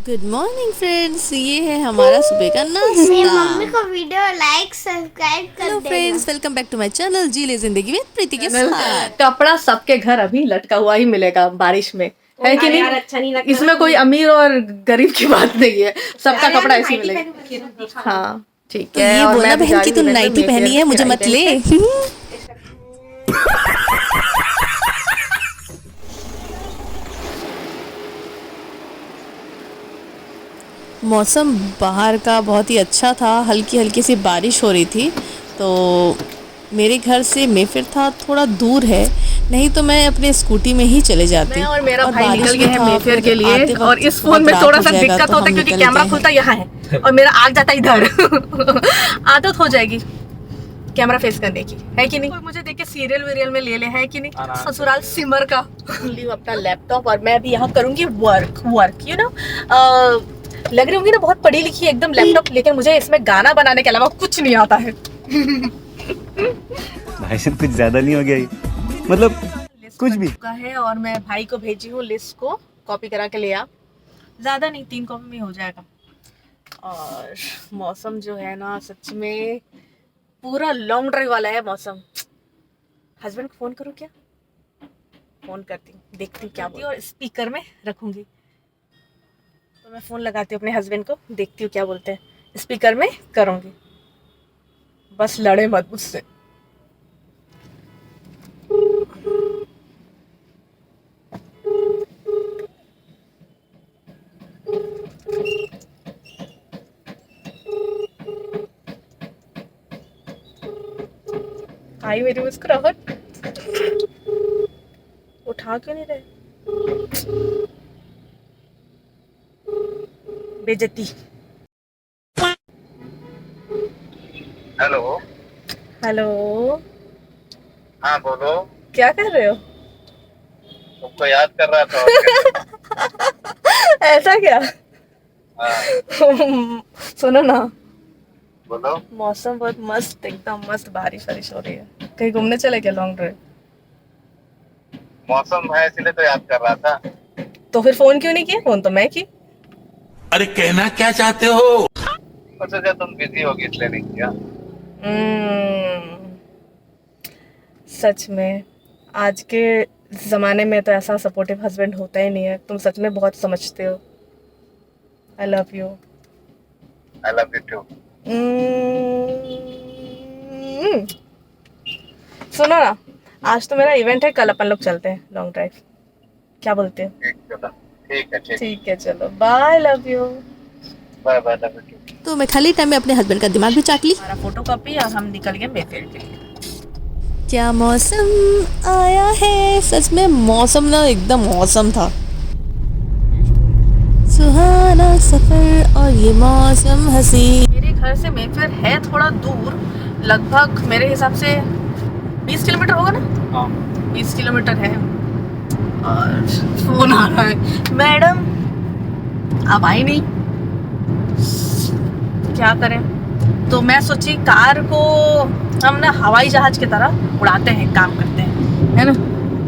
Good morning friends, ये है हमारा सुबह का मेरी मम्मी नाश्ता। को वीडियो लाइक सब्सक्राइब कर हेलो देना। Friends, welcome back to my channel जी ले जिंदगी में प्रीति के चैनल साथ। कपड़ा सबके घर अभी लटका हुआ ही मिलेगा बारिश में, है कि नहीं? अच्छा नहीं लगता इसमें कोई अमीर और गरीब की बात नहीं है, सबका कपड़ा ऐसे ही मिलेगा। हाँ ठीक तो है। ये और बोलना मैं अभी बहन जा की रही तू हूँ इवेंट में, नाइटी मेफेयर पहनी है, में मुझे मेरा मत ले। इवेंट है। मौसम बाहर का बहुत ही अच्छा था, हल्की हल्की सी बारिश हो रही थी। तो मेरे घर से मेफेयर था थोड़ा दूर है, नहीं तो मैं अपने स्कूटी में ही चले जाती। मैं और मेरा भाई बारिश निकल भी गए हैं था, मेफेयर फिर के लिए। आते और वक्त इस फोन बहुत में रात थोड़ा हो सा जाएगा दिक्कत तो होता हम है क्योंकि निकल कैमरा गए खुलता हैं। यहाँ है और मेरा आग जाता इधर। आदत हो जाएगी कैमरा फेस करने की, है कि नहीं? कोई मुझे देख के सीरियल वीरियल में ले ले, है कि नहीं? ससुराल सिमर का ली हूँ अपना लैपटॉप और मैं भी यहाँ करूंगी वर्क यू नो। लग रही होंगी ना बहुत पढ़ी लिखी एकदम लैपटॉप, लेकिन मुझे इसमें गाना बनाने के अलावा कुछ नहीं आता है। भाई साहब कुछ ज्यादा नहीं हो गया ये? मतलब कुछ भी का है और मैं भाई को भेजी हूँ लिस्ट को कॉपी करा के ले आ। ज़्यादा नहीं, 3 कॉपी में हो जाएगा। और मौसम जो है ना सच में पूरा लॉन्ग ड्राइव वाला है मौसम। हस्बैंड को फ़ोन करूँ क्या? फ़ोन करती हूँ, देखती हूँ क्या बोलती है और स्पीकर में रखूँगी। तो मैं फ़ोन लगाती हूँ अपने हस्बैंड को, देखती हूँ क्या बोलते हैं, स्पीकर में करूँगी। बस लड़े मत मुझसे। आई मेरी मुस्कुराहट, उठा क्यों नहीं रहे? बेइज्जती। हेलो। हेलो, हाँ बोलो। क्या कर रहे हो? तुमको याद कर रहा था और क्या? ऐसा क्या? हाँ सुनो ना, बोलो। मौसम बहुत मस्त, एकदम मस्त बारिश वारिश हो रही है। कहीं घूमने चले क्या लॉन्ग ड्राइव? मौसम है इसलिए तो याद कर रहा था। तो फिर फोन क्यों नहीं किया? फोन तो मैं की। अरे कहना क्या चाहते हो? और सोचा तुम बिजी होगी इसलिए नहीं किया। हम्म, सच में आज के ज़माने में तो ऐसा सपोर्टिव हस्बैंड होता ही नहीं है। तुम सच में बहुत समझते हो। I love you. I love you too. सुनो ना, आज तो मेरा इवेंट है, कल अपन लोग चलते हैं लॉन्ग ड्राइव, क्या बोलते हो? ठीक चलो, ठीक है ठीक। ठीक है चलो, bye, love you. Bye bye, love you too. तो मैं खाली टाइम में अपने हस्बैंड का दिमाग भी चाट ली। हमारा फोटो कॉपी और हम निकल गए मेफेयर के लिए। क्या मौसम आया है, सच में मौसम ना एकदम मौसम था। सुहाना सफर और ये मौसम हंसी। मेरे घर से मेफेयर है थोड़ा दूर, लगभग मेरे हिसाब से 20 किलोमीटर होगा ना। हाँ 20 किलोमीटर है। और फोन आ रहा है, मैडम आप आई नहीं, क्या करें? तो मैं सोची कार को हम ना हवाई जहाज की तरह उड़ाते हैं, काम करते हैं, है ना?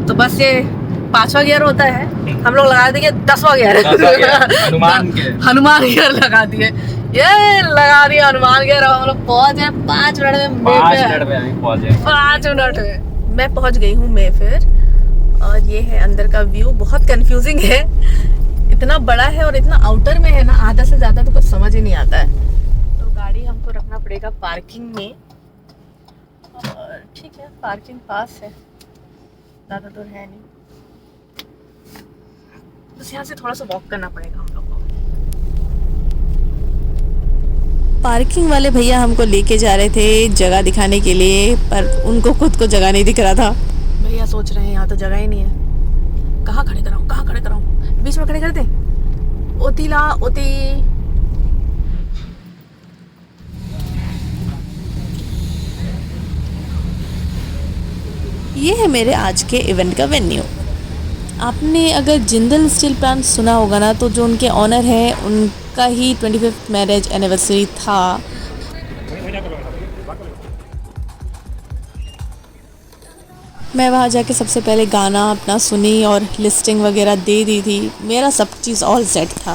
तो बस ये 5वां गियर होता है, हम लोग लगा देंगे 10वां गियर। हनुमान गियर लगा दिए, ये लगा दिया हनुमान गियर। हम लोग पहुंच गए 5 मिनट में। 5 मिनट में मैं पहुंच गई हूँ मेफेयर। और ये है अंदर का व्यू, बहुत कंफ्यूजिंग है, इतना बड़ा है और इतना आउटर में है ना, आधा से ज्यादा तो कुछ समझ ही नहीं आता है। तो गाड़ी हमको रखना पड़ेगा पार्किंग में। और ठीक है, पार्किंग पास है, ज़्यादा दूर है नहीं, बस यहाँ से थोड़ा सा वॉक करना पड़ेगा हम लोग को। पार्किंग वाले भैया हमको लेके जा रहे थे जगह दिखाने के लिए, पर उनको खुद को जगह नहीं दिख रहा था। भैया सोच रहे हैं यहाँ तो जगह ही नहीं है, कहाँ खड़े कराऊँ, कहाँ खड़े कराऊँ? बीच में खड़े कर दे, ओतीला ओती। ये है मेरे आज के इवेंट का वेन्यू। आपने अगर जिंदल स्टील प्लांट सुना होगा ना, तो जो उनके ऑनर हैं उनका ही 25th मैरिज एनिवर्सरी था। मैं वहाँ जाके सबसे पहले गाना अपना सुनी और लिस्टिंग वगैरह दे दी थी। मेरा सब चीज़ ऑल सेट था।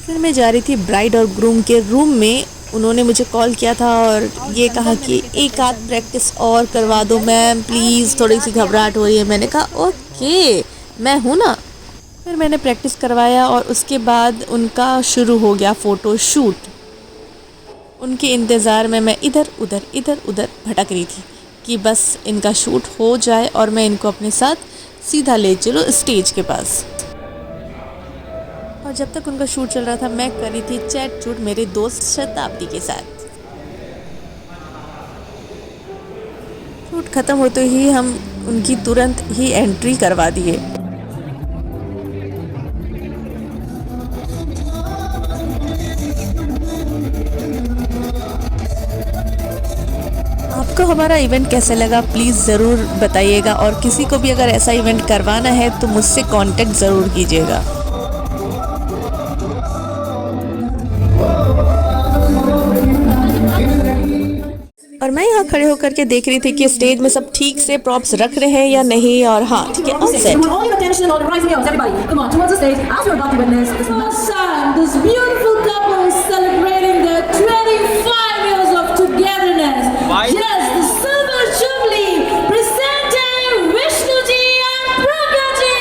फिर मैं जा रही थी ब्राइड और ग्रूम के रूम में। उन्होंने मुझे कॉल किया था और ये कहा कि एक आध प्रैक्टिस और करवा दो मैम प्लीज़, थोड़ी सी घबराहट हो रही है। मैंने कहा ओके मैं हूँ ना। फिर मैंने प्रैक्टिस करवाया और उसके बाद उनका शुरू हो गया फ़ोटो शूट। उनके इंतज़ार में मैं इधर उधर भटक रही थी कि बस इनका शूट हो जाए और मैं इनको अपने साथ सीधा ले चलो स्टेज के पास। और जब तक उनका शूट चल रहा था मैं कर रही थी चैट चूट मेरे दोस्त शताब्दी के साथ। शूट ख़त्म होते ही हम उनकी तुरंत ही एंट्री करवा दिए। आपको हमारा इवेंट कैसे लगा प्लीज़ ज़रूर बताइएगा, और किसी को भी अगर ऐसा इवेंट करवाना है तो मुझसे कांटेक्ट ज़रूर कीजिएगा। और मैं यहाँ खड़े होकर के देख रही थी कि स्टेज में सब ठीक से प्रॉप्स रख रहे हैं या नहीं। और हाँ ठीक है on set. This beautiful couple is celebrating their 25 years of togetherness. Yes, the Silver Jubilee, presenting Vishnu ji and Pragya ji.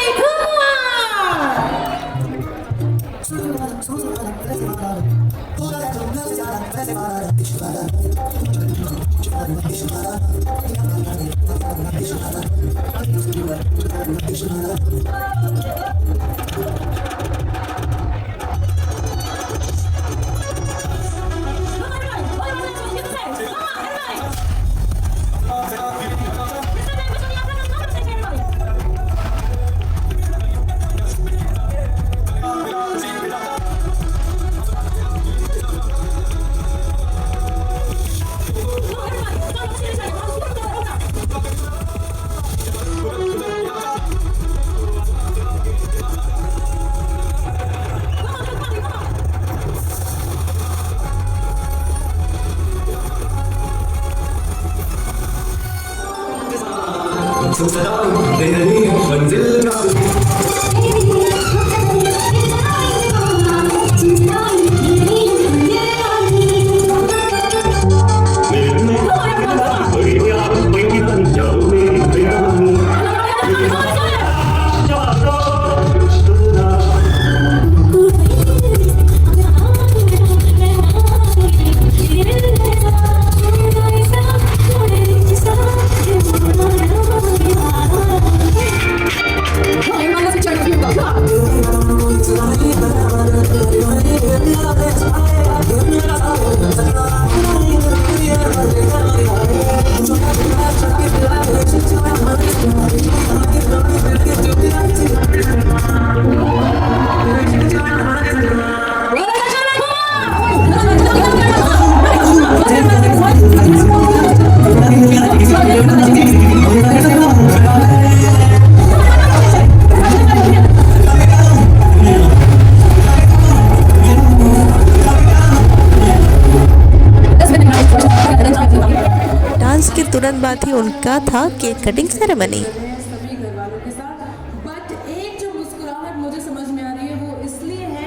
Dance के तुरंत बाद ही उनका था केक कटिंग सेरेमनी। सभी घर वालों के साथ, बट एक जो मुस्कुराहट मुझे समझ में आ रही है वो इसलिए है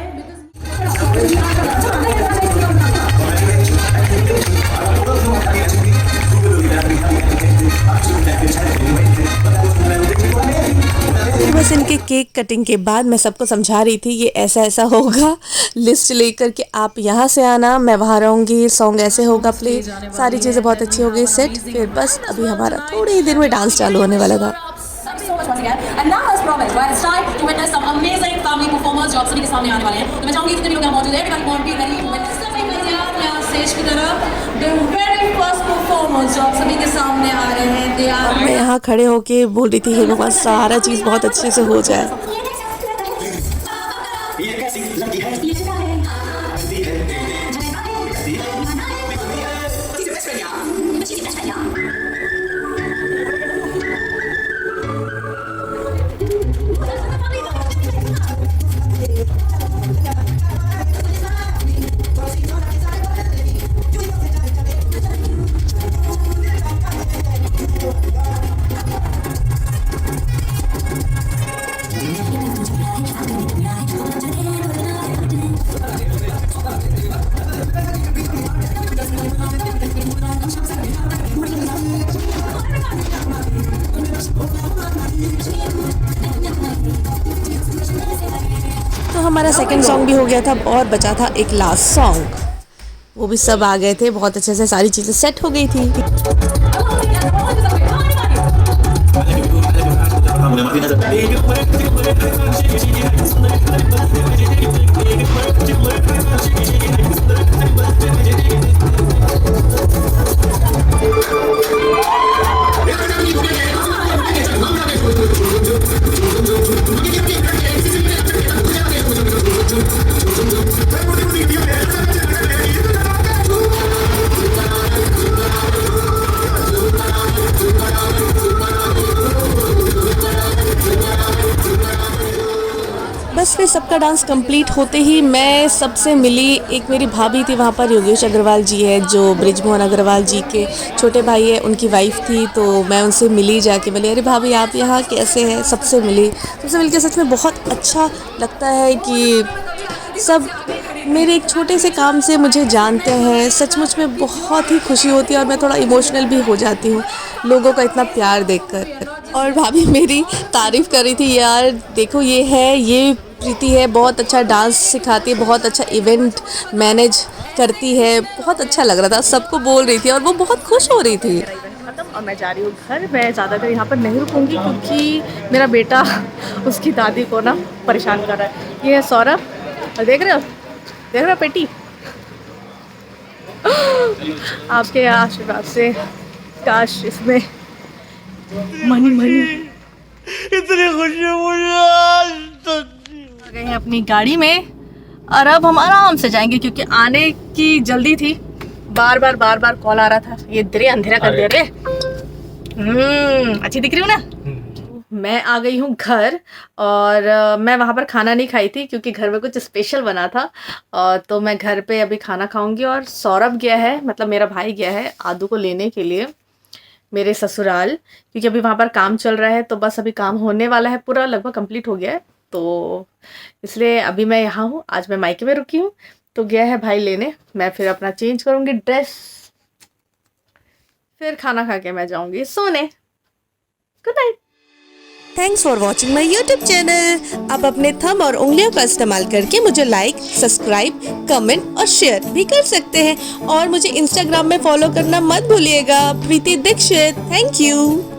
बस इनके केक कटिंग के बाद मैं सबको समझा रही थी ये ऐसा ऐसा होगा, लिस्ट लेकर के आप यहाँ से आना, मैं वहाँ रहूँगी, सॉन्ग ऐसे होगा प्ले, सारी चीज़ें बहुत अच्छी हो गई सेट। फिर बस अभी हमारा थोड़ी ही देर में डांस चालू होने वाला था। And now as promised, right, it's time to witness some amazing family performers जो आप सभी के सामने आने वाले हैं। तो मैं चाहूँगी जितने भी लोग यहाँ मौजूद हैं, everybody won't be ready to witness सभी मज़ेदार यहाँ स्टेज की तरफ the very first performers जो आप सभी के सामने आ रहे हैं। They are मैं यहाँ खड़े होके बोल रही थी हे भगवान सारा चीज़ बहुत अच्छे से हो जाए। हमारा सेकंड सॉन्ग भी हो गया था और बचा था एक लास्ट सॉन्ग। वो भी सब आ गए थे, बहुत अच्छे से सारी चीज़ें सेट हो गई थी। बस फिर सबका डांस कंप्लीट होते ही मैं सबसे मिली। एक मेरी भाभी थी वहाँ पर, योगेश अग्रवाल जी है जो बृजमोहन अग्रवाल जी के छोटे भाई है, उनकी वाइफ थी। तो मैं उनसे मिली, जाके बोली अरे भाभी आप यहाँ कैसे हैं। सबसे मिली, सबसे मिलकर सच में बहुत अच्छा लगता है कि सब मेरे एक छोटे से काम से मुझे जानते हैं। सचमुच में बहुत ही खुशी होती है और मैं थोड़ा इमोशनल भी हो जाती हूँ लोगों का इतना प्यार देखकर। और भाभी मेरी तारीफ़ कर रही थी, यार देखो ये प्रीति है, बहुत अच्छा डांस सिखाती है, बहुत अच्छा इवेंट मैनेज करती है। बहुत अच्छा लग रहा था, सबको बोल रही थी और वो बहुत खुश हो रही थी। खत्म और मैं जा रही हूँ घर। मैं ज़्यादा देर यहाँ पर नहीं रुकूंगी क्योंकि मेरा बेटा उसकी दादी को ना परेशान कर रहा है। ये है सौरभ, और देख रहे हो बेटी, आपके आशीर्वाद से काश इसमें मनी इतनी खुशी मुझे आ गए हैं अपनी गाड़ी में और अब हम आराम से जाएंगे क्योंकि आने की जल्दी थी। बार बार कॉल आ रहा था, ये दरे अंधेरा कर दे रे। अच्छी दिख रही हूँ ना। मैं आ गई हूँ घर और मैं वहाँ पर खाना नहीं खाई थी क्योंकि घर में कुछ स्पेशल बना था। और तो मैं घर पे अभी खाना खाऊंगी। और सौरभ गया है, मतलब मेरा भाई गया है आदू को लेने के लिए मेरे ससुराल, क्योंकि अभी वहाँ पर काम चल रहा है। तो बस अभी काम होने वाला है, पूरा लगभग कंप्लीट हो गया है। तो इसलिए अभी मैं यहाँ हूँ। आज मैं मायके में रुकी हूँ, तो गया है भाई लेने। मैं फिर अपना चेंज करूँगी ड्रेस, फिर खाना खा के मैं जाऊँगी सोने। Good night. Thanks for watching my YouTube channel. आप अपने थंब और उंगलियों का इस्तेमाल करके मुझे लाइक, सब्सक्राइब, कमेंट और शेयर भी कर सकते हैं। और मुझे इंस्टाग्राम में फॉलो करना मत भूलिएगा, प्रीति दीक्षित। Thank you.